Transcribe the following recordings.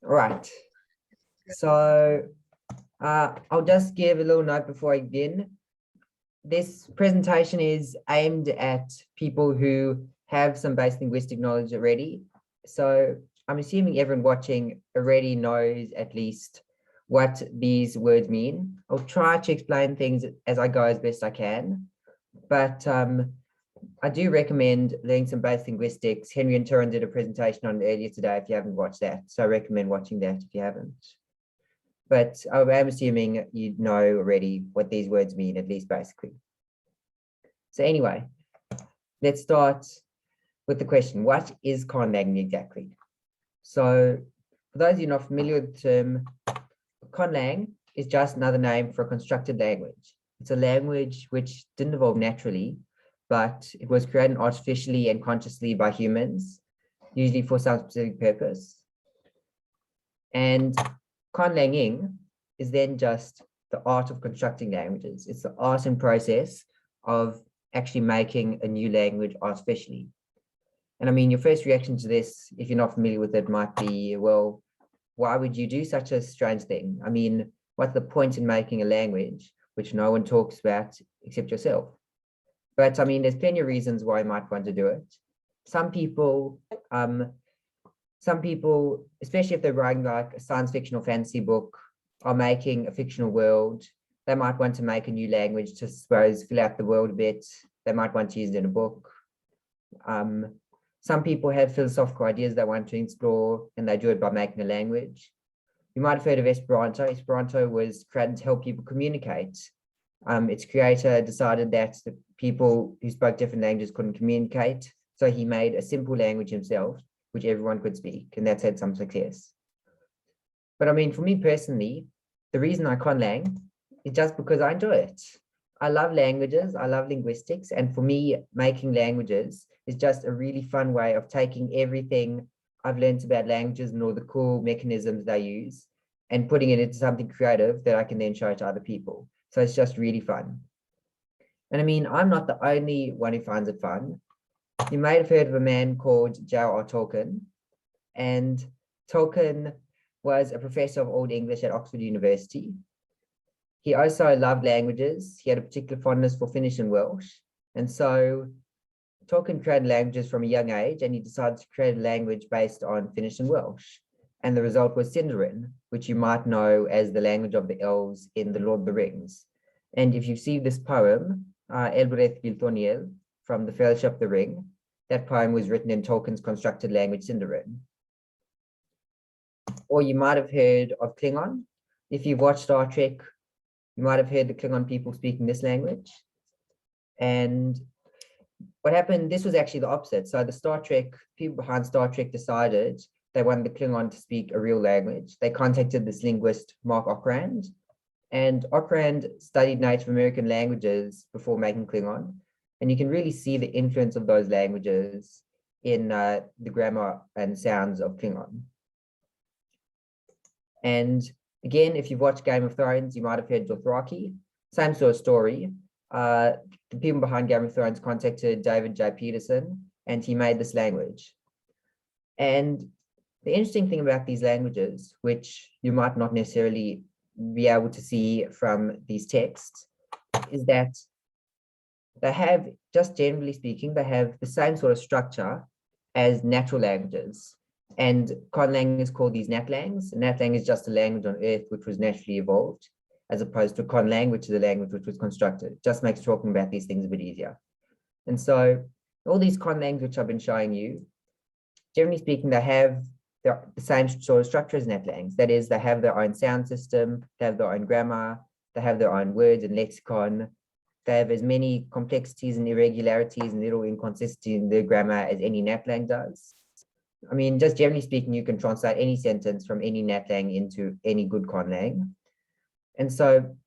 Right. So I'll just give a little note before I begin. This presentation is aimed at people who have some basic linguistic knowledge already. So I'm assuming everyone watching already knows at least what these words mean. I'll try to explain things as I go as best I can, but I do recommend learning some basic linguistics. Henry and Turan did a presentation on it earlier today if you haven't watched that. So I recommend watching that if you haven't. But I'm assuming you know already what these words mean, at least basically. So anyway, let's start with the question, what is conlanging exactly? So for those of you not familiar with the term, conlang is just another name for a constructed language. It's a language which didn't evolve naturally, but it was created artificially and consciously by humans, usually for some specific purpose. And conlanging is then just the art of constructing languages. It's the art and process of actually making a new language artificially. And I mean, your first reaction to this, if you're not familiar with it, might be, well, why would you do such a strange thing? I mean, what's the point in making a language which no one talks about except yourself? But I mean, there's plenty of reasons why you might want to do it. Some people, especially if they're writing like a science fiction or fantasy book, are making a fictional world. They might want to make a new language to, suppose, fill out the world a bit. They might want to use it in a book. Some people have philosophical ideas they want to explore, and they do it by making a language. You might have heard of Esperanto. Esperanto was created to help people communicate. Its creator decided that the people who spoke different languages couldn't communicate, so he made a simple language himself, which everyone could speak, and that's had some success. But I mean, for me personally, the reason I conlang is just because I enjoy it. I love languages, I love linguistics, and for me, making languages is just a really fun way of taking everything I've learned about languages and all the cool mechanisms they use and putting it into something creative that I can then show to other people. So it's just really fun. And I mean, I'm not the only one who finds it fun. You may have heard of a man called J.R.R. Tolkien, and Tolkien was a professor of Old English at Oxford University. He also loved languages. He had a particular fondness for Finnish and Welsh. And so Tolkien created languages from a young age, and he decided to create a language based on Finnish and Welsh. And the result was Sindarin, which you might know as the language of the elves in The Lord of the Rings. And if you've seen this poem, Elbreth Gilthoniel, from The Fellowship of the Ring, that poem was written in Tolkien's constructed language Sindarin. Or you might have heard of Klingon. If you've watched Star Trek, you might have heard the Klingon people speaking this language. And what happened, this was actually the opposite. So the people behind Star Trek decided they wanted the Klingon to speak a real language. They contacted this linguist, Mark Okrand, and Okrand studied Native American languages before making Klingon. And you can really see the influence of those languages in the grammar and sounds of Klingon. And again, if you've watched Game of Thrones, you might have heard Dothraki. Same sort of story. The people behind Game of Thrones contacted David J. Peterson, and he made this language. And the interesting thing about these languages, which you might not necessarily be able to see from these texts, is that they have, just generally speaking, they have the same sort of structure as natural languages. And conlang is called these natlangs. Natlang is just a language on Earth which was naturally evolved, as opposed to conlang, which is a language which was constructed. It just makes talking about these things a bit easier. And so all these conlangs which I've been showing you, generally speaking, they have the same sort of structure as natlangs. That is, they have their own sound system, they have their own grammar, they have their own words and lexicon. They have as many complexities and irregularities and little inconsistencies in their grammar as any natlang does. I mean, just generally speaking, you can translate any sentence from any natlang into any good conlang. And so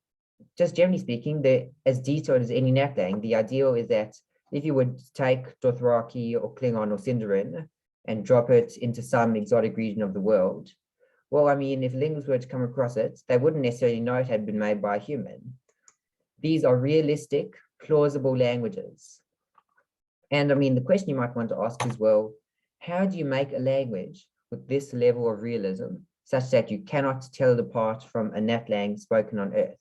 just generally speaking, they're as detailed as any natlang. The ideal is that if you would take Dothraki or Klingon or Sindarin and drop it into some exotic region of the world, well, I mean, if linguists were to come across it, they wouldn't necessarily know it had been made by a human. These are realistic, plausible languages. And I mean, the question you might want to ask is, well, how do you make a language with this level of realism such that you cannot tell it apart from a NatLang spoken on Earth?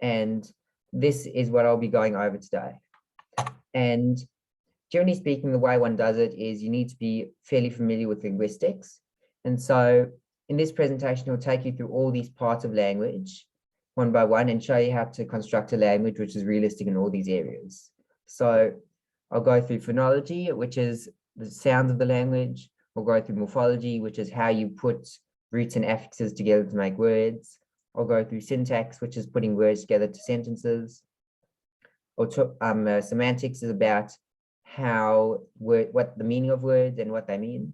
And this is what I'll be going over today. And generally speaking, the way one does it is you need to be fairly familiar with linguistics. And so in this presentation, I'll take you through all these parts of language one by one and show you how to construct a language which is realistic in all these areas. So I'll go through phonology, which is the sounds of the language. We'll go through morphology, which is how you put roots and affixes together to make words. I'll go through syntax, which is putting words together to sentences. Semantics is about what the meaning of words and what they mean.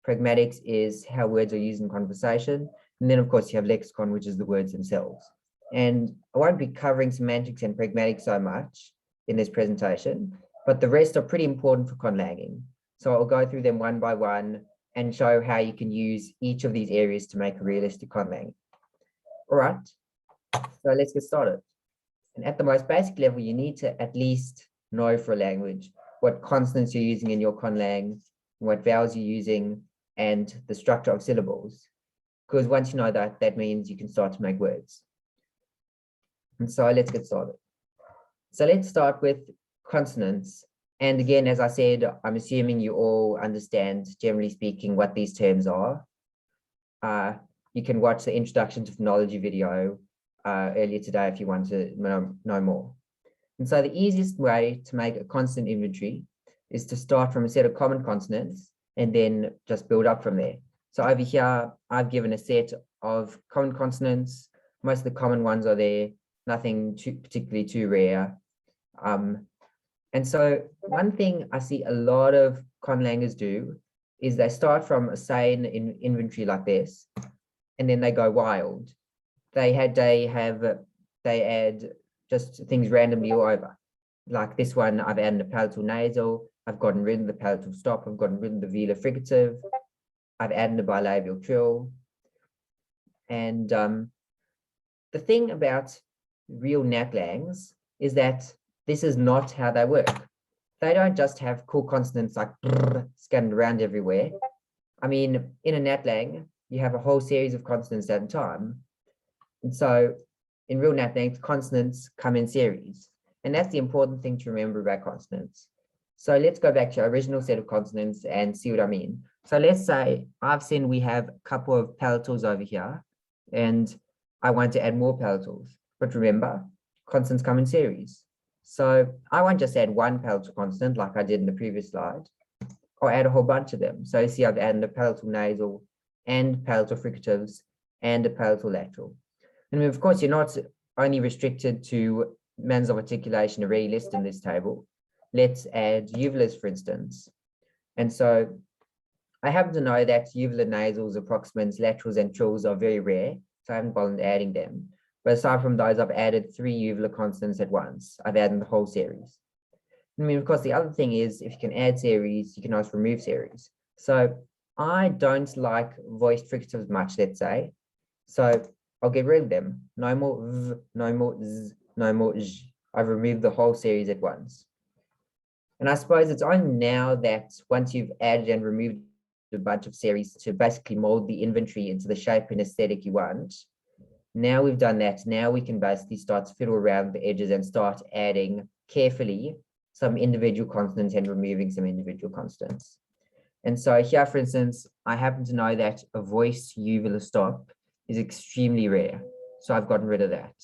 Pragmatics is how words are used in conversation. And then of course you have lexicon, which is the words themselves. And I won't be covering semantics and pragmatics so much in this presentation, but the rest are pretty important for conlanging. So I'll go through them one by one and show how you can use each of these areas to make a realistic conlang. All right, so let's get started. And at the most basic level, you need to at least know for a language what consonants you're using in your conlang, what vowels you're using, and the structure of syllables. Because once you know that, that means you can start to make words. And so let's get started. So let's start with consonants. And again, as I said, I'm assuming you all understand, generally speaking, what these terms are. You can watch the introduction to phonology video earlier today if you want to know more. And so the easiest way to make a consonant inventory is to start from a set of common consonants and then just build up from there. So over here, I've given a set of common consonants. Most of the common ones are there, nothing particularly too rare. And so one thing I see a lot of conlangers do is they start from a sane inventory like this, and then they go wild. They add just things randomly all over. Like this one, I've added a palatal nasal, I've gotten rid of the palatal stop, I've gotten rid of the velar fricative, I've added a bilabial trill. And the thing about real NatLangs is that this is not how they work. They don't just have cool consonants like scattered around everywhere. I mean, in a NatLang, you have a whole series of consonants at a time. And so in real NatLangs, consonants come in series. And that's the important thing to remember about consonants. So let's go back to our original set of consonants and see what I mean. So let's say I've seen we have a couple of palatals over here, and I want to add more palatals. But remember, consonants come in series. So I won't just add one palatal consonant like I did in the previous slide. I'll add a whole bunch of them. So you see I've added a palatal nasal and palatal fricatives and a palatal lateral. And of course, you're not only restricted to manners of articulation already listed in this table. Let's add uvulars, for instance. And so I happen to know that uvular nasals, approximants, laterals, and trills are very rare, so I haven't bothered adding them. But aside from those, I've added 3 uvular consonants at once. I've added the whole series. I mean, of course, the other thing is if you can add series, you can also remove series. So I don't like voiced fricatives much, let's say. So I'll get rid of them. No more v, no more z, no more j. I've removed the whole series at once. And I suppose it's only now that once you've added and removed a bunch of series to basically mold the inventory into the shape and aesthetic you want, now we've done that, now we can basically start to fiddle around the edges and start adding carefully some individual consonants and removing some individual consonants. And so here, for instance, I happen to know that a voiced uvular stop is extremely rare. So I've gotten rid of that.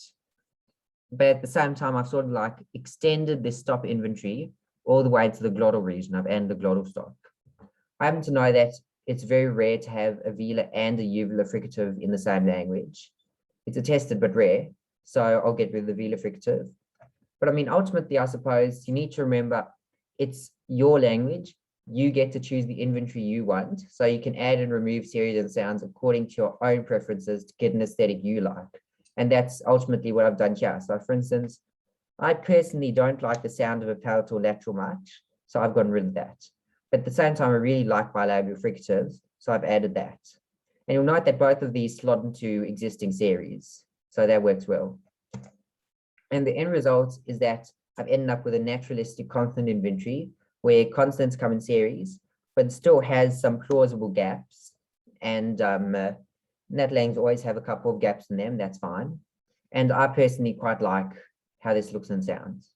But at the same time, I've sort of like extended this stop inventory all the way to the glottal region. I've added the glottal stop. I happen to know that it's very rare to have a velar and a uvular fricative in the same language. It's attested but rare, so I'll get rid of the velar fricative. But I mean, ultimately, I suppose you need to remember it's your language. You get to choose the inventory you want, so you can add and remove series and sounds according to your own preferences to get an aesthetic you like. And that's ultimately what I've done here. So for instance, I personally don't like the sound of a palatal lateral much, so I've gotten rid of that. But at the same time, I really like bilabial fricatives, so I've added that. And you'll note that both of these slot into existing series, so that works well. And the end result is that I've ended up with a naturalistic consonant inventory where consonants come in series, but still has some plausible gaps. And NatLangs always have a couple of gaps in them, that's fine. And I personally quite like how this looks and sounds.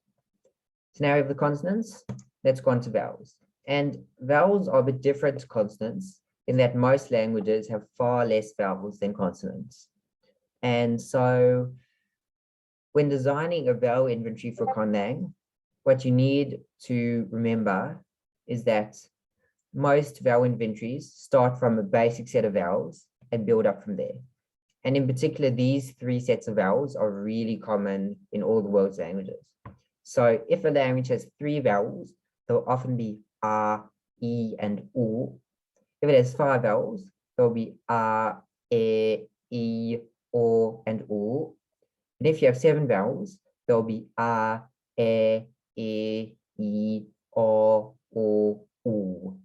So now we have the consonants. Let's go on to vowels. And vowels are a bit different to consonants in that most languages have far less vowels than consonants. And so when designing a vowel inventory for Conlang, what you need to remember is that most vowel inventories start from a basic set of vowels and build up from there. And in particular, these three sets of vowels are really common in all the world's languages. So if a language has three vowels, they'll often be a, e, and u. If it has five vowels, there'll be a, e, o, and u. And if you have seven vowels, there'll be a, e, o, u.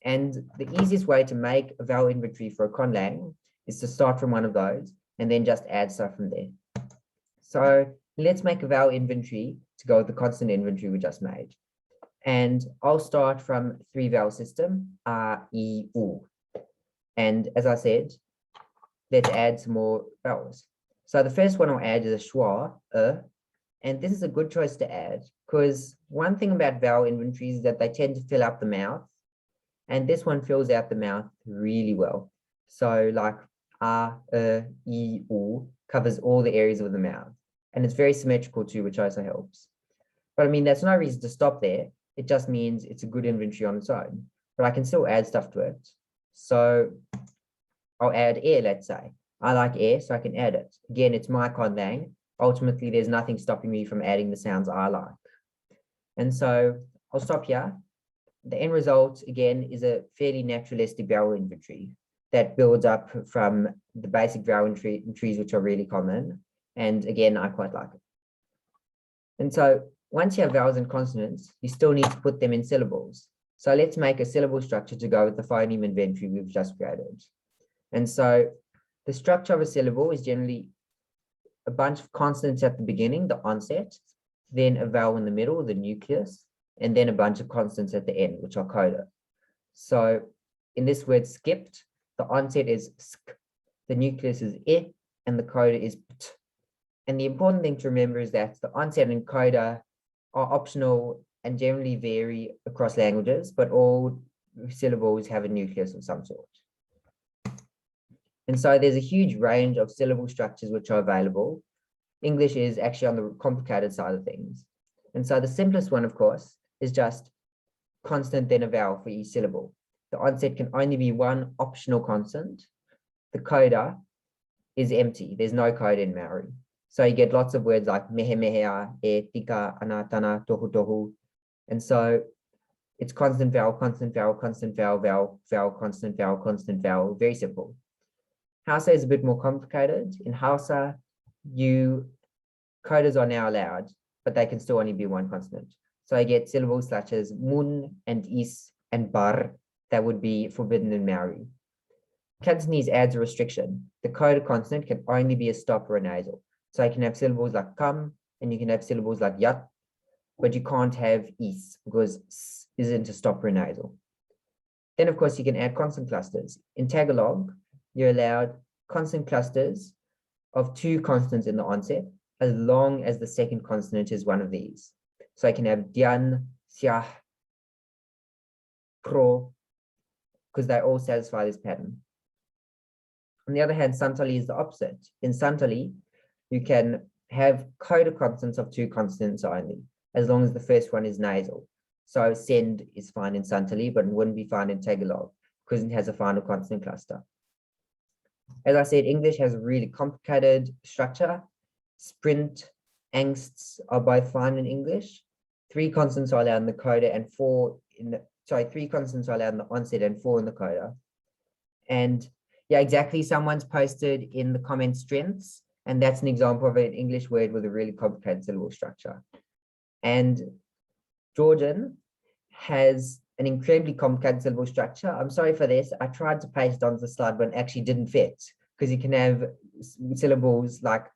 And the easiest way to make a vowel inventory for a Conlang is to start from one of those and then just add stuff from there. So let's make a vowel inventory to go with the consonant inventory we just made. And I'll start from three vowel system, a, e, u. And as I said, let's add some more vowels. So the first one I'll add is a schwa, and this is a good choice to add because one thing about vowel inventories is that they tend to fill up the mouth, and this one fills out the mouth really well. So like a, e, u covers all the areas of the mouth, and it's very symmetrical too, which also helps. But I mean, that's no reason to stop there. It just means it's a good inventory on its own, but I can still add stuff to it. So I'll add air, let's say. I like air, so I can add it. Again, it's my Conlang. Ultimately, there's nothing stopping me from adding the sounds I like. And so I'll stop here. The end result, again, is a fairly naturalistic vowel inventory that builds up from the basic vowel entries, which are really common. And again, I quite like it. And so once you have vowels and consonants, you still need to put them in syllables. So let's make a syllable structure to go with the phoneme inventory we've just created. And so the structure of a syllable is generally a bunch of consonants at the beginning, the onset, then a vowel in the middle, the nucleus, and then a bunch of consonants at the end, which are coda. So in this word skipped, the onset is sk, the nucleus is I, and the coda is pt. And the important thing to remember is that the onset and coda are optional and generally vary across languages, but all syllables have a nucleus of some sort. And so there's a huge range of syllable structures which are available. English is actually on the complicated side of things. And so the simplest one, of course, is just consonant then a vowel for each syllable. The onset can only be one optional consonant. The coda is empty. There's no coda in Maori. So you get lots of words like mehe mehea, e tika, ana tana, tohu tohu. And so it's consonant vowel, consonant vowel, consonant vowel, vowel, vowel, consonant vowel, consonant vowel, very simple. Hausa is a bit more complicated. In Hausa, codas are now allowed, but they can still only be one consonant. So I get syllables such as mun and is and bar that would be forbidden in Maori. Cantonese adds a restriction. The coda consonant can only be a stop or a nasal. So I can have syllables like kam, and you can have syllables like yat, but you can't have is because s isn't a stop or a nasal. Then, of course, you can add consonant clusters. In Tagalog, you're allowed consonant clusters of two consonants in the onset, as long as the second consonant is one of these. So I can have dian, siah, pro, because they all satisfy this pattern. On the other hand, Santali is the opposite. In Santali, you can have coda consonants of two consonants only, as long as the first one is nasal. So send is fine in Santali, but it wouldn't be fine in Tagalog because it has a final consonant cluster. As I said, English has a really complicated structure. Sprint, angsts are both fine in English. Three consonants are allowed in the coda and three consonants are allowed in the onset and four in the coda. And yeah, exactly. Someone's posted in the comments strengths, and that's an example of an English word with a really complicated syllable structure. And Georgian has an incredibly complicated syllable structure. I'm sorry for this. I tried to paste it onto the slide, but it actually didn't fit because you can have syllables like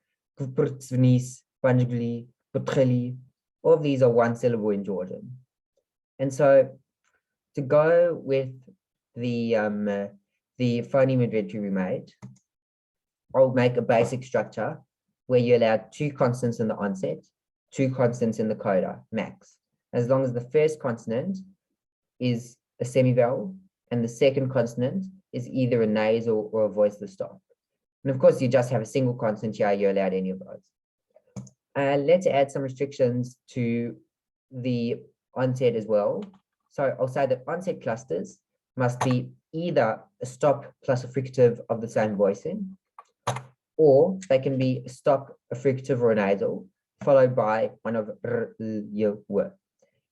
all of these are one syllable in Georgian. And so to go with the phoneme inventory we made, I'll make a basic structure where you allow 2 consonants in the onset, 2 consonants in the coda, max. As long as the first consonant is a semivowel and the second consonant is either a nasal or a voiceless stop. And of course, you just have a single consonant here, you're allowed any of those. Let's add some restrictions to the onset as well. So I'll say that onset clusters must be either a stop plus a fricative of the same voicing, or they can be a stop, a fricative, or a nasal, followed by one of r, l, y, w.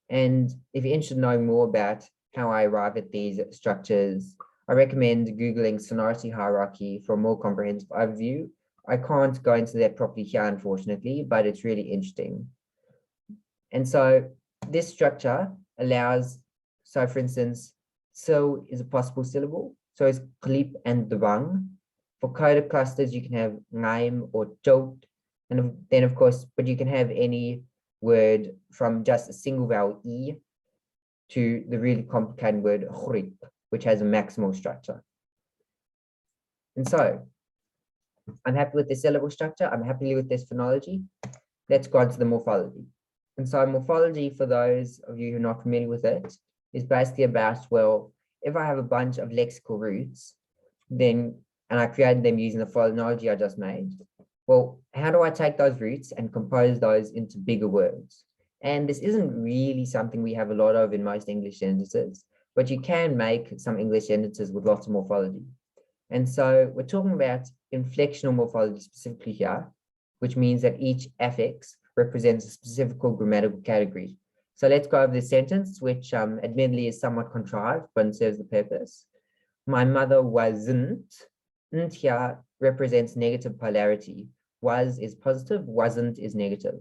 And if you're interested in knowing more about how I arrive at these structures, I recommend Googling sonority hierarchy for a more comprehensive overview. I can't go into that properly here, unfortunately, but it's really interesting. And so this structure allows, so for instance, so is a possible syllable. So is klip and dwang. For coda clusters, you can have ngaim or jolt. And then of course, but you can have any word from just a single vowel E to the really complicated word grip, which has a maximal structure. And so I'm happy with the syllable structure. I'm happy with this phonology. Let's go on to the morphology. And so morphology, for those of you who are not familiar with it, is basically about, well, if I have a bunch of lexical roots, then, and I created them using the phonology I just made, well, how do I take those roots and compose those into bigger words? And this isn't really something we have a lot of in most English sentences, but you can make some English sentences with lots of morphology. And so we're talking about inflectional morphology specifically here, which means that each affix represents a specific grammatical category. So let's go over this sentence, which admittedly is somewhat contrived, but serves the purpose. My mother wasn't. N here represents negative polarity. Was is positive, wasn't is negative.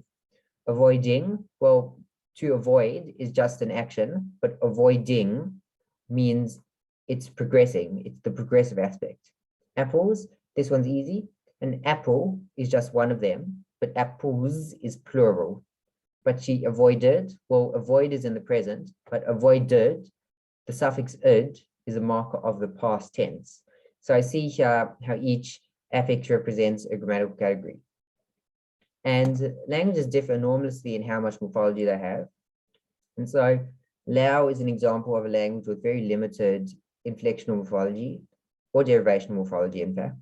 Avoiding, well, to avoid is just an action, but avoiding means it's progressing. It's the progressive aspect. Apples, this one's easy. An apple is just one of them, but apples is plural. But she avoided, well, avoid is in the present, but avoided, the suffix id is a marker of the past tense. So I see here how each affix represents a grammatical category. And languages differ enormously in how much morphology they have. And so Lao is an example of a language with very limited inflectional morphology, or derivation morphology, in fact.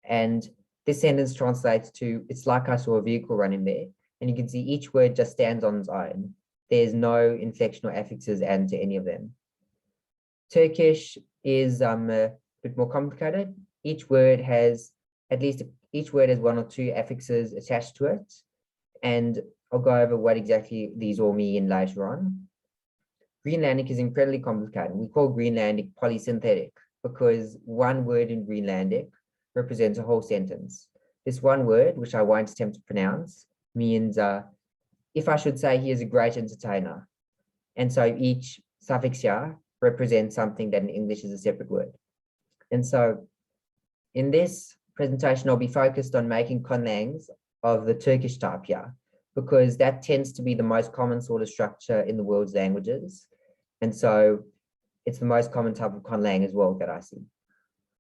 And this sentence translates to, it's like I saw a vehicle running there, and you can see each word just stands on its own. There's no inflectional affixes added to any of them. Turkish is a bit more complicated. Each word has each word has 1 or 2 affixes attached to it. And I'll go over what exactly these all mean later on. Greenlandic is incredibly complicated. We call Greenlandic polysynthetic because one word in Greenlandic represents a whole sentence. This one word, which I won't attempt to pronounce, means if I should say he is a great entertainer. And so each suffix here represents something that in English is a separate word. And so in this presentation, I'll be focused on making conlangs of the Turkish type here, because that tends to be the most common sort of structure in the world's languages. And so it's the most common type of conlang as well that I see.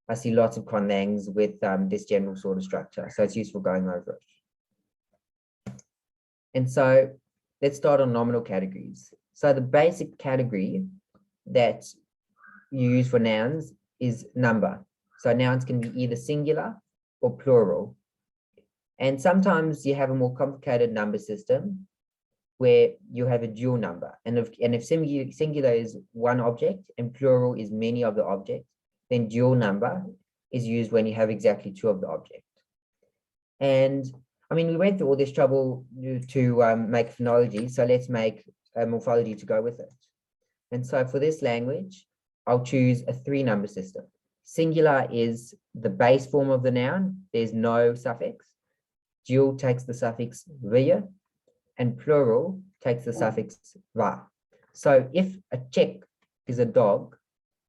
I see lots of conlangs with this general sort of structure, so it's useful going over it. And so let's start on nominal categories. So the basic category that you use for nouns is number. So nouns can be either singular or plural. And sometimes you have a more complicated number system where you have a dual number. And if singular is one object and plural is many of the objects, then dual number is used when you have exactly 2 of the object. And I mean, we went through all this trouble to make phonology, so let's make a morphology to go with it. And so for this language, I'll choose a 3-number system. Singular is the base form of the noun. There's no suffix. Dual takes the suffix via, and plural takes the suffix va. So if a Czech is a dog,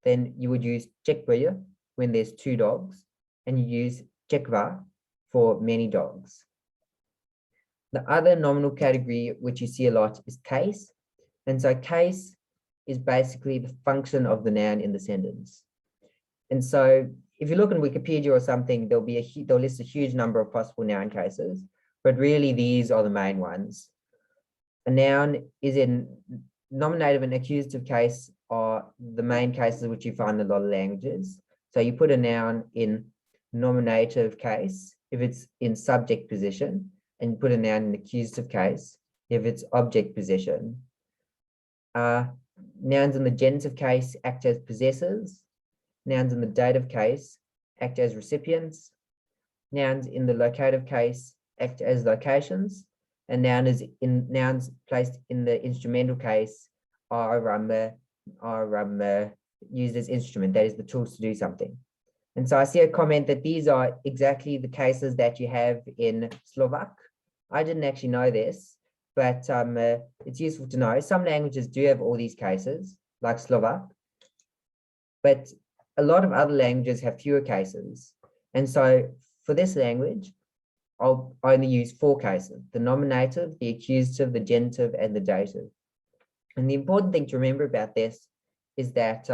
then you would use Czechva when there's 2 dogs, and you use Czechva for many dogs. The other nominal category which you see a lot is case. And so case is basically the function of the noun in the sentence. And so if you look in Wikipedia or something, they'll list a huge number of possible noun cases, but really these are the main ones. A noun is in nominative and accusative case are the main cases which you find in a lot of languages. So you put a noun in nominative case if it's in subject position, and put a noun in accusative case if it's object position. Nouns in the genitive case act as possessors. Nouns in the dative case act as recipients. Nouns in the locative case act as locations. And nouns placed in the instrumental case are used as instrument, that is the tools to do something. And so I see a comment that these are exactly the cases that you have in Slovak. I didn't actually know this, but it's useful to know. Some languages do have all these cases, like Slovak, but a lot of other languages have fewer cases. And so for this language, I'll only use 4 cases: the nominative, the accusative, the genitive, and the dative. And the important thing to remember about this is that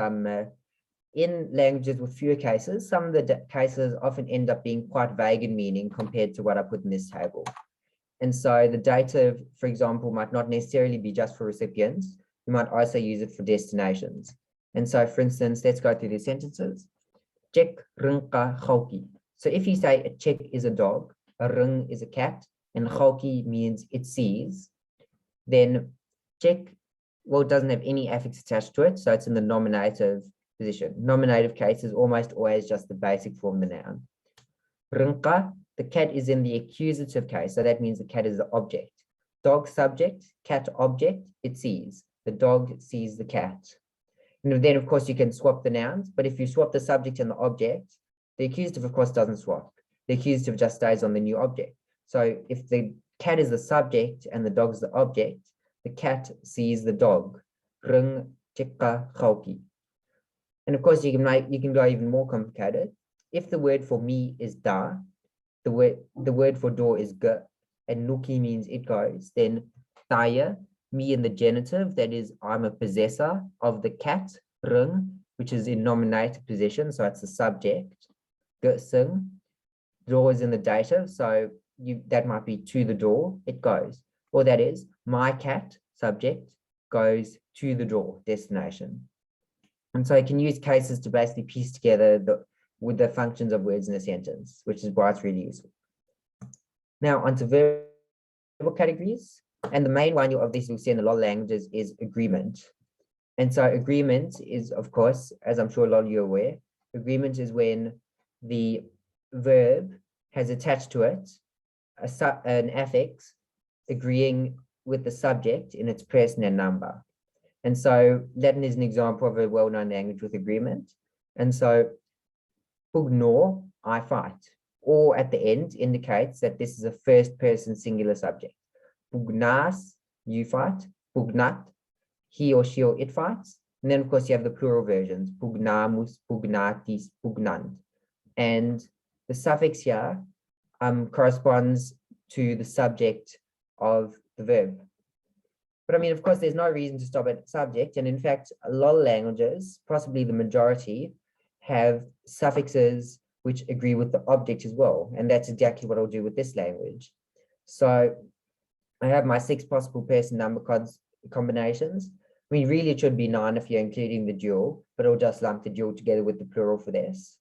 in languages with fewer cases, some of the cases often end up being quite vague in meaning compared to what I put in this table. And so the dative, for example, might not necessarily be just for recipients. You might also use it for destinations. And so, for instance, let's go through these sentences. Cek rinka choki. So if you say a check is a dog, a ring is a cat, and choki means it sees, then check, well, it doesn't have any affix attached to it, so it's in the nominative position. Nominative case is almost always just the basic form of the noun. Rinka, the cat is in the accusative case, so that means the cat is the object. Dog subject, cat object, it sees. The dog sees the cat. And then, of course, you can swap the nouns, but if you swap the subject and the object, the accusative, of course, doesn't swap. The accusative just stays on the new object. So if the cat is the subject and the dog is the object, the cat sees the dog. Ring chika choki. And of course, you can go even more complicated. If the word for me is da, the word for door is g, and nuki means it goes, then taya, me in the genitive, that is, I'm a possessor of the cat, ring, which is in nominative position, so it's the subject, g sing. Door is in the dative, so that might be to the door, it goes. Or that is, my cat, subject, goes to the door, destination. And so I can use cases to basically piece together with the functions of words in a sentence, which is why it's really useful. Now onto verbal categories. And the main one you'll obviously see in a lot of languages is agreement. And so agreement is, of course, as I'm sure a lot of you are aware, agreement is when the verb has attached to it an affix agreeing with the subject in its person and number. And so Latin is an example of a well-known language with agreement. And so pugno, I fight, or at the end indicates that this is a first person singular subject. Pugnas, you fight. Pugnat, he or she or it fights. And then of course you have the plural versions, pugnamus, pugnatis, pugnant. And the suffix here corresponds to the subject of the verb. But I mean, of course, there's no reason to stop at subject. And in fact, a lot of languages, possibly the majority, have suffixes which agree with the object as well. And that's exactly what I'll do with this language. So I have my 6 possible person number combinations. I mean, really it should be 9 if you're including the dual, but I'll just lump the dual together with the plural for this.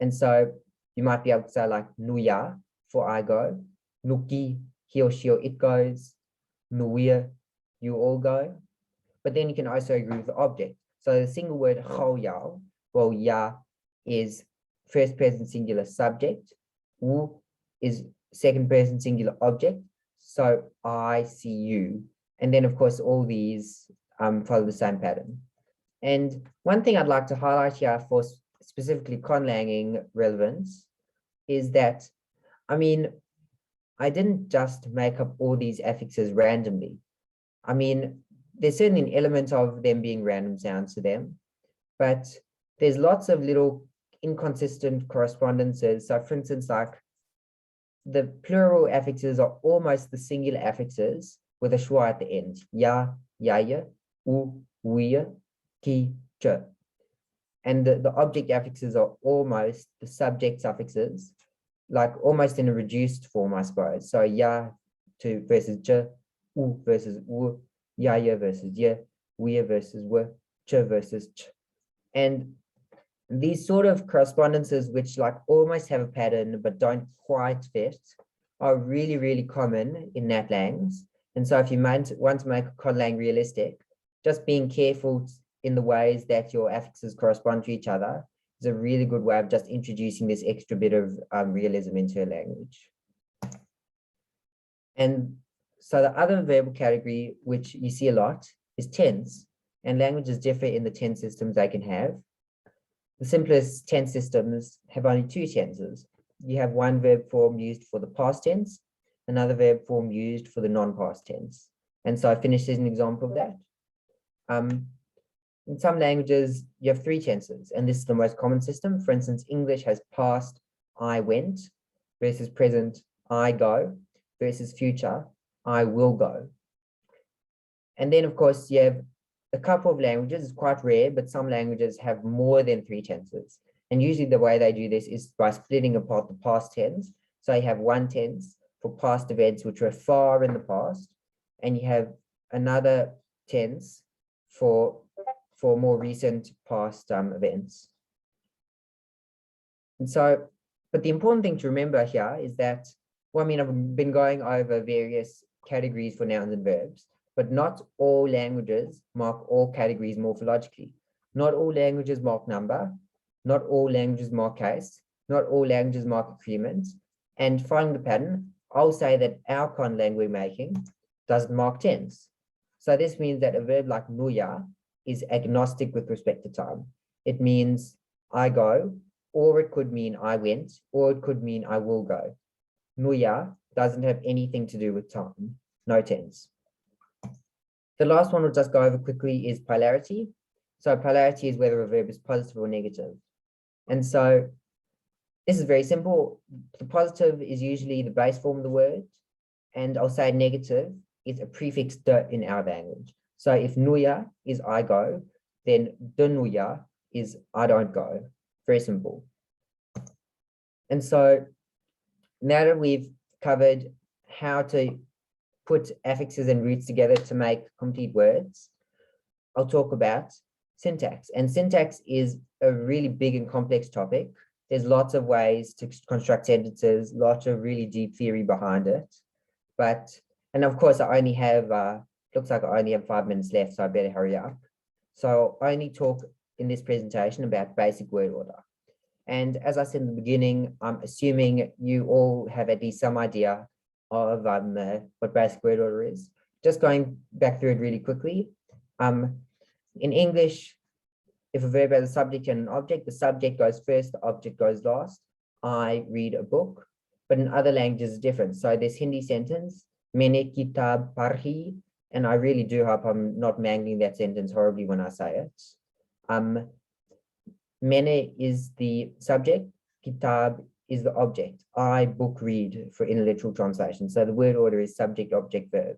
And so you might be able to say like nuya for I go, nuki, he or she or it goes, nuya, you all go. But then you can also agree with the object. So the single word choyao, well, ya is first person singular subject, wu is second person singular object. So I see you. And then of course, all these follow the same pattern. And one thing I'd like to highlight here for specifically conlanging relevance is that, I mean, I didn't just make up all these affixes randomly. I mean, there's certainly an element of them being random sounds to them, but there's lots of little inconsistent correspondences. So for instance, like the plural affixes are almost the singular affixes with a schwa at the end. Ya, yaya, u, we, ki, ch. And the object affixes are almost the subject suffixes, like almost in a reduced form, I suppose. So ya to versus j, u versus u, ya versus ye, we versus we, ch versus ch. And these sort of correspondences, which like almost have a pattern but don't quite fit, are really, really common in NAT langs. And so if you want to make a Conlang realistic, just being careful in the ways that your affixes correspond to each other is a really good way of just introducing this extra bit of realism into a language. And so the other verbal category, which you see a lot, is tense. And languages differ in the tense systems they can have. The simplest tense systems have only two tenses. You have one verb form used for the past tense, another verb form used for the non-past tense. And so I finished as an example of that. In some languages, you have three tenses, and this is the most common system. For instance, English has past, I went, versus present, I go, versus future, I will go. And then, of course, you have a couple of languages, it's quite rare, but some languages have more than three tenses. And usually the way they do this is by splitting apart the past tense. So you have one tense for past events which were far in the past, and you have another tense for more recent past events. And so, but the important thing to remember here is that, well, I mean, I've been going over various categories for nouns and verbs, but not all languages mark all categories morphologically. Not all languages mark number, not all languages mark case, not all languages mark agreement. And following the pattern, I'll say that our Conlang we're making doesn't mark tense. So this means that a verb like nuya is agnostic with respect to time. It means I go, or it could mean I went, or it could mean I will go. Nuya doesn't have anything to do with time, no tense. The last one we'll just go over quickly is polarity. So polarity is whether a verb is positive or negative. And so this is very simple. The positive is usually the base form of the word. And I'll say negative is a prefix de in our language. So if nuya is I go, then de nuya is I don't go. Very simple. And so now that we've covered how to put affixes and roots together to make complete words, I'll talk about syntax. And syntax is a really big and complex topic. There's lots of ways to construct sentences, lots of really deep theory behind it. And of course, I only have, looks like I only have 5 minutes left, so I better hurry up. So I only talk in this presentation about basic word order. And as I said in the beginning, I'm assuming you all have at least some idea of what basic word order is. Just going back through it really quickly. In English, if a verb has a subject and an object, the subject goes first, the object goes last. I read a book. But in other languages, it's different. So this Hindi sentence, Maine kitab parhi, and I really do hope I'm not mangling that sentence horribly when I say it. Maine is the subject, kitab is the object. I book read for in a literal translation. So the word order is subject, object, verb.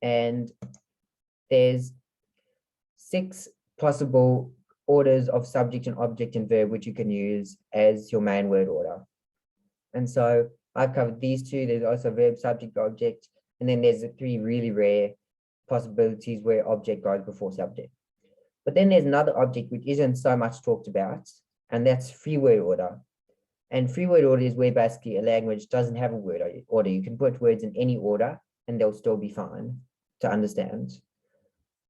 And there's 6 possible orders of subject and object and verb which you can use as your main word order. And so I've covered these 2. There's also verb, subject, object, and then there's the 3 really rare possibilities where object goes before subject. But then there's another object which isn't so much talked about, and that's free word order. And free word order is where basically a language doesn't have a word order. You can put words in any order and they'll still be fine to understand.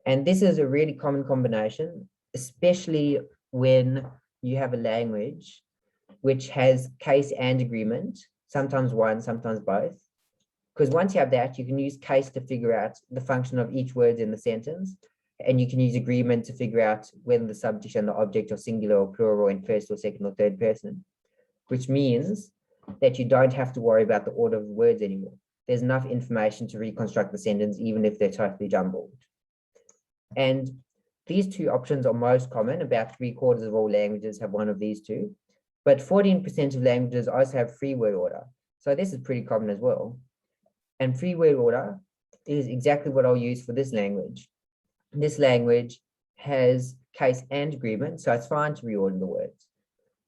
And this is a really common combination, especially when you have a language which has case and agreement, sometimes one, sometimes both. Because once you have that, you can use case to figure out the function of each word in the sentence, and you can use agreement to figure out whether the subject and the object are singular or plural in first or second or third person, which means that you don't have to worry about the order of the words anymore. There's enough information to reconstruct the sentence, even if they're totally jumbled. And these 2 options are most common. About 3/4 of all languages have one of these 2. But 14% of languages also have free word order. So this is pretty common as well. And free word order is exactly what I'll use for this language. This language has case and agreement, so it's fine to reorder the words.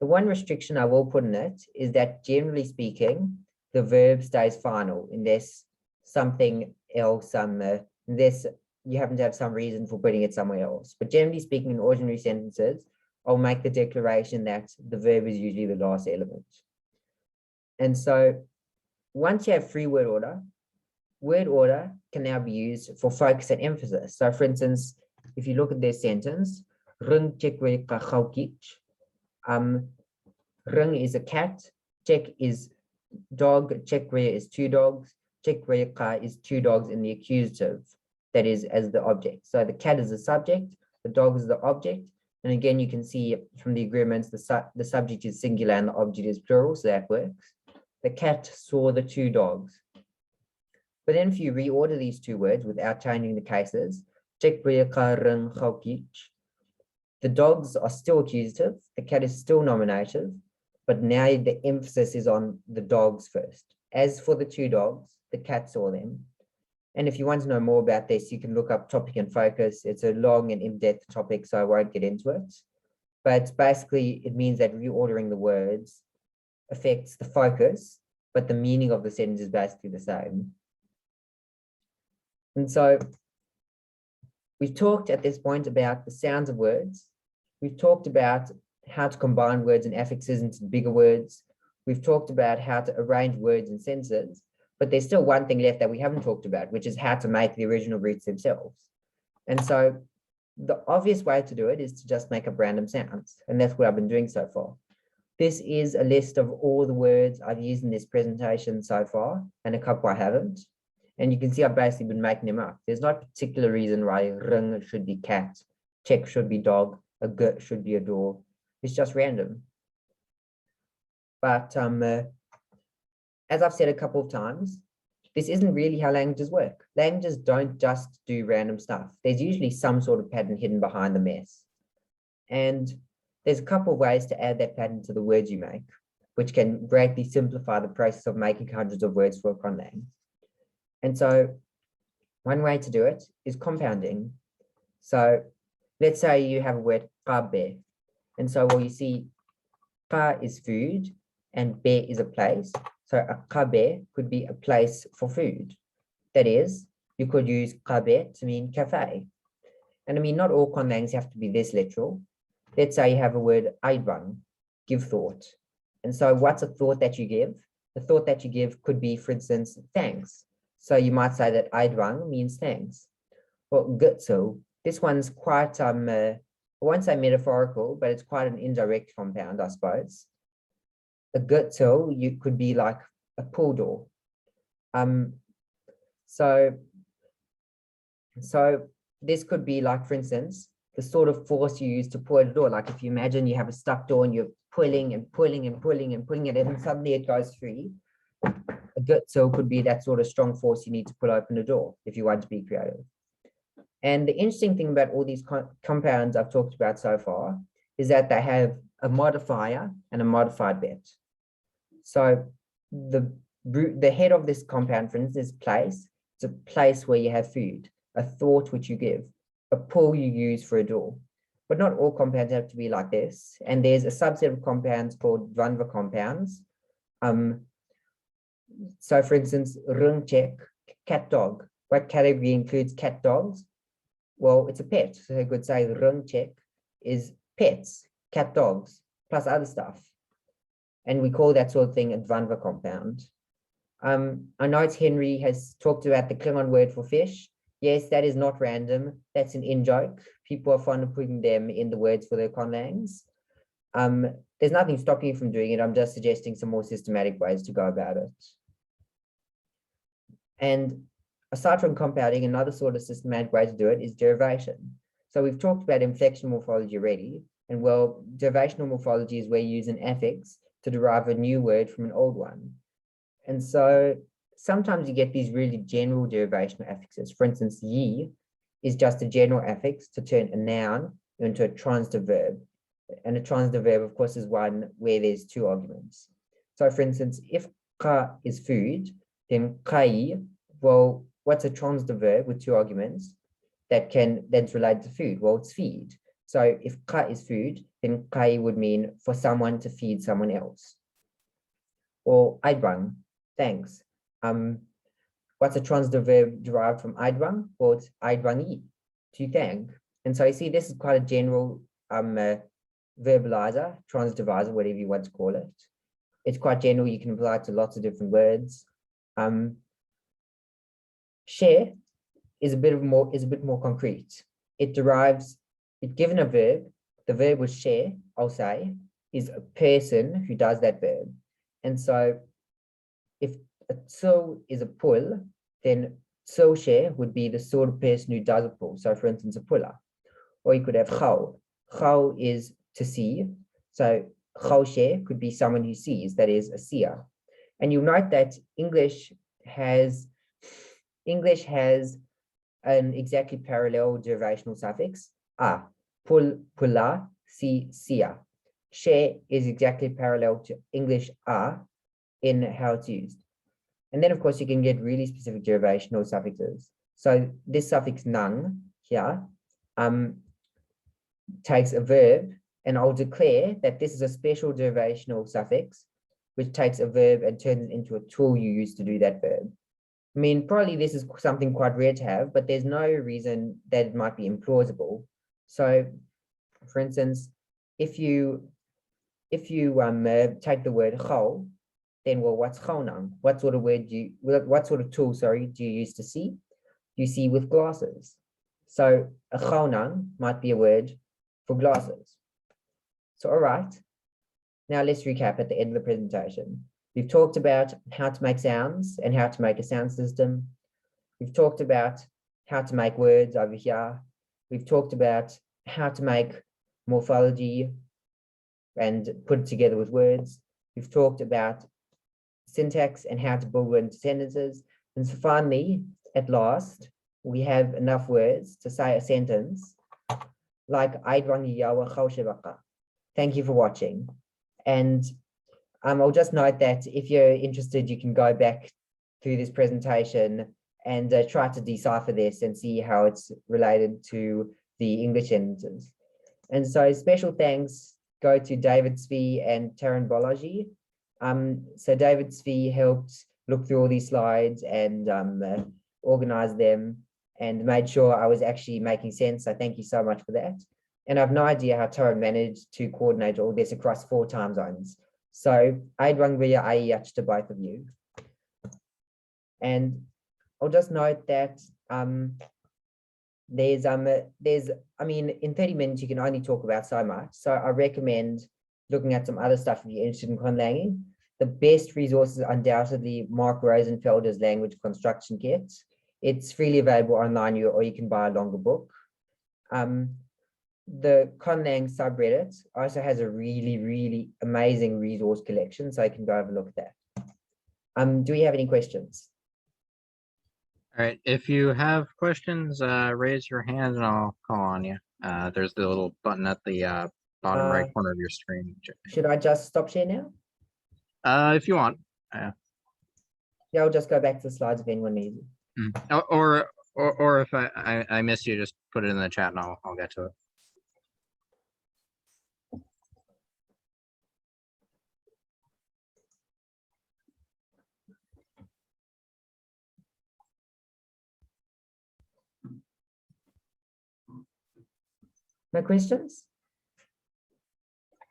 The one restriction I will put in it is that generally speaking, the verb stays final unless something else, unless you happen to have some reason for putting it somewhere else. But generally speaking, in ordinary sentences, I'll make the declaration that the verb is usually the last element. And so once you have free word order can now be used for focus and emphasis. So for instance, if you look at this sentence, ring is a cat, check is dog, check is two dogs, check is two dogs in the accusative, that is as the object. So the cat is the subject, the dog is the object. And again, you can see from the agreements, the subject is singular and the object is plural, so that works. The cat saw the two dogs. But then if you reorder these two words without changing the cases, the dogs are still accusative, the cat is still nominative, but now the emphasis is on the dogs first. As for the two dogs, the cat saw them. And if you want to know more about this, you can look up topic and focus. It's a long and in-depth topic, so I won't get into it. But basically, it means that reordering the words affects the focus, but the meaning of the sentence is basically the same. And so we've talked at this point about the sounds of words. We've talked about how to combine words and affixes into bigger words. We've talked about how to arrange words in sentences, but there's still one thing left that we haven't talked about, which is how to make the original roots themselves. And so the obvious way to do it is to just make up random sounds. And that's what I've been doing so far. This is a list of all the words I've used in this presentation so far, and a couple I haven't. And you can see I've basically been making them up. There's not a particular reason why ring should be cat, check should be dog, a gut should be a door. It's just random. But as I've said a couple of times, this isn't really how languages work. Languages don't just do random stuff. There's usually some sort of pattern hidden behind the mess. And there's a couple of ways to add that pattern to the words you make, which can greatly simplify the process of making hundreds of words for a conlang. And so one way to do it is compounding. So let's say you have a word qabe. And so well, you see qa is food and be is a place. So a qabe could be a place for food. That is, you could use qabe to mean cafe. And I mean, not all conlangs have to be this literal. Let's say you have a word aidwang, give thought. And so what's a thought that you give? The thought that you give could be, for instance, thanks. So you might say that aidwang means thanks. Well, gutso, this one's quite, I won't say metaphorical, but it's quite an indirect compound, I suppose. A gutso, you could be like a pull door. So this could be like, for instance, the sort of force you use to pull a door. Like if you imagine you have a stuck door and you're pulling and pulling and pulling and pulling it, and suddenly it goes free. A gutso could be that sort of strong force you need to pull open a door if you want to be creative. And the interesting thing about all these compounds I've talked about so far is that they have a modifier and a modified bet. So the head of this compound, for instance, is place. It's a place where you have food, a thought which you give, a pull you use for a door. But not all compounds have to be like this. And there's a subset of compounds called dvandva compounds. So for instance, rungchek, cat dog. What category includes cat dogs? Well, it's a pet. So I could say rungchek is pets, cat dogs, plus other stuff. And we call that sort of thing a dvandva compound. I know Henry has talked about the Klingon word for fish. Yes, that is not random. That's an in-joke. People are fond of putting them in the words for their conlangs. There's nothing stopping you from doing it. I'm just suggesting some more systematic ways to go about it. And aside from compounding, another sort of systematic way to do it is derivation. So we've talked about inflection morphology already. And well, derivational morphology is where you use an affix to derive a new word from an old one. And so sometimes you get these really general derivational affixes. For instance, ye is just a general affix to turn a noun into a transitive verb. And a transitive verb, of course, is one where there's two arguments. So for instance, if ka is food, then kai, well, what's a transitive verb with two arguments? that's related to food? Well, it's feed. So if ka is food, then kai would mean for someone to feed someone else. Or aidrang, thanks. What's a transitive verb derived from aidrang? Well, it's aidrangi, to thank. And so you see, this is quite a general verbalizer, transitivizer, whatever you want to call it. It's quite general. You can apply it to lots of different words. Share is a bit more concrete. Given a verb, the verb was share, I'll say, is a person who does that verb. And so if a tso is a pull, then tso share would be the sort of person who does a pull. So for instance, a puller. Or you could have chao. Chao is to see. So chao share could be someone who sees, that is a seer. And you'll note that English has an exactly parallel derivational suffix, a, pulla, si, sia. Share is exactly parallel to English a in how it's used. And then of course you can get really specific derivational suffixes. So this suffix nang here takes a verb, and I'll declare that this is a special derivational suffix which takes a verb and turns it into a tool you use to do that verb. I mean, probably this is something quite rare to have, but there's no reason that it might be implausible. So, for instance, if you take the word chao, then well, what's chaonang? What sort of tool, do you use to see? You see with glasses. So a chaonang might be a word for glasses. So, all right. Now let's recap at the end of the presentation. We've talked about how to make sounds and how to make a sound system. We've talked about how to make words over here. We've talked about how to make morphology and put it together with words. We've talked about syntax and how to build word into sentences. And so finally, at last, we have enough words to say a sentence like Aidrangi Yawa Khawshebaka. Thank you for watching. And I'll just note that if you're interested, you can go back through this presentation and try to decipher this and see how it's related to the English sentences. And so special thanks go to David Svee and Taryn Bolaji. So David Svee helped look through all these slides and organize them and made sure I was actually making sense. So thank you so much for that. And I have no idea how Taryn managed to coordinate all this across 4 time zones. So Aidwangria Aiyach to both of you. And I'll just note that I mean, in 30 minutes, you can only talk about so much. So I recommend looking at some other stuff if you're interested in conlanging. The best resource is undoubtedly Mark Rosenfelder's language construction kit. It's freely available online, or you can buy a longer book. The Conlang subreddit also has a really, really amazing resource collection, so I can go have a look at that. Do we have any questions? All right, if you have questions, raise your hand and I'll call on you. There's the little button at the bottom right corner of your screen. Should I just stop share now? If you want. Yeah, I'll just go back to the slides if anyone needs it. Or if I miss you, just put it in the chat and I'll get to it. No questions?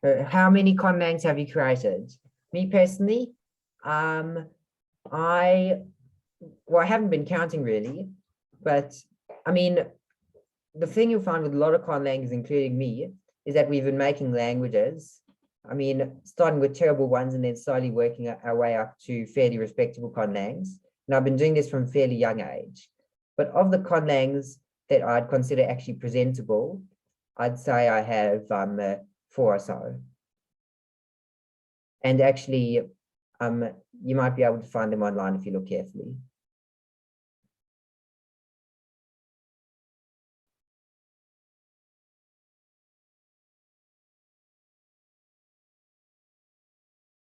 How many conlangs have you created? Me personally, I haven't been counting really, but I mean, the thing you'll find with a lot of conlangs, including me, is that we've been making languages. I mean, starting with terrible ones and then slowly working our way up to fairly respectable conlangs. And I've been doing this from a fairly young age. But of the conlangs that I'd consider actually presentable, I'd say I have 4 or so. And actually, you might be able to find them online if you look carefully.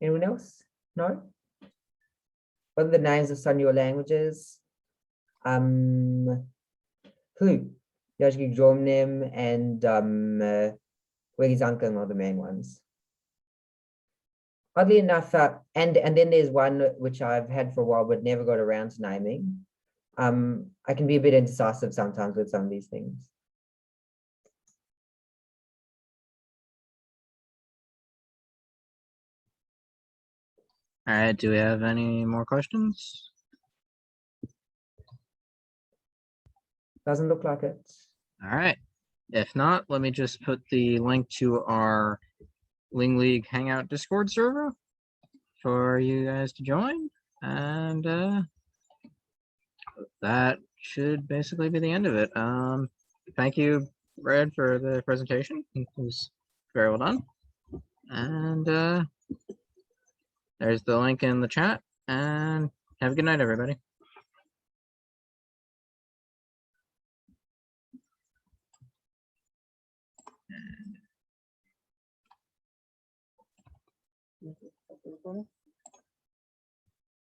Anyone else? No? What are the names of some of your languages? Who? Yoshiki Jomnim and Wigizankan are the main ones. Oddly enough, and then there's one which I've had for a while but never got around to naming. I can be a bit indecisive sometimes with some of these things. All right, do we have any more questions? Doesn't look like it. All right. If not, let me just put the link to our LingLeague Hangout Discord server for you guys to join. And that should basically be the end of it. Thank you, Brad, for the presentation. It was very well done. And there's the link in the chat. And have a good night, everybody.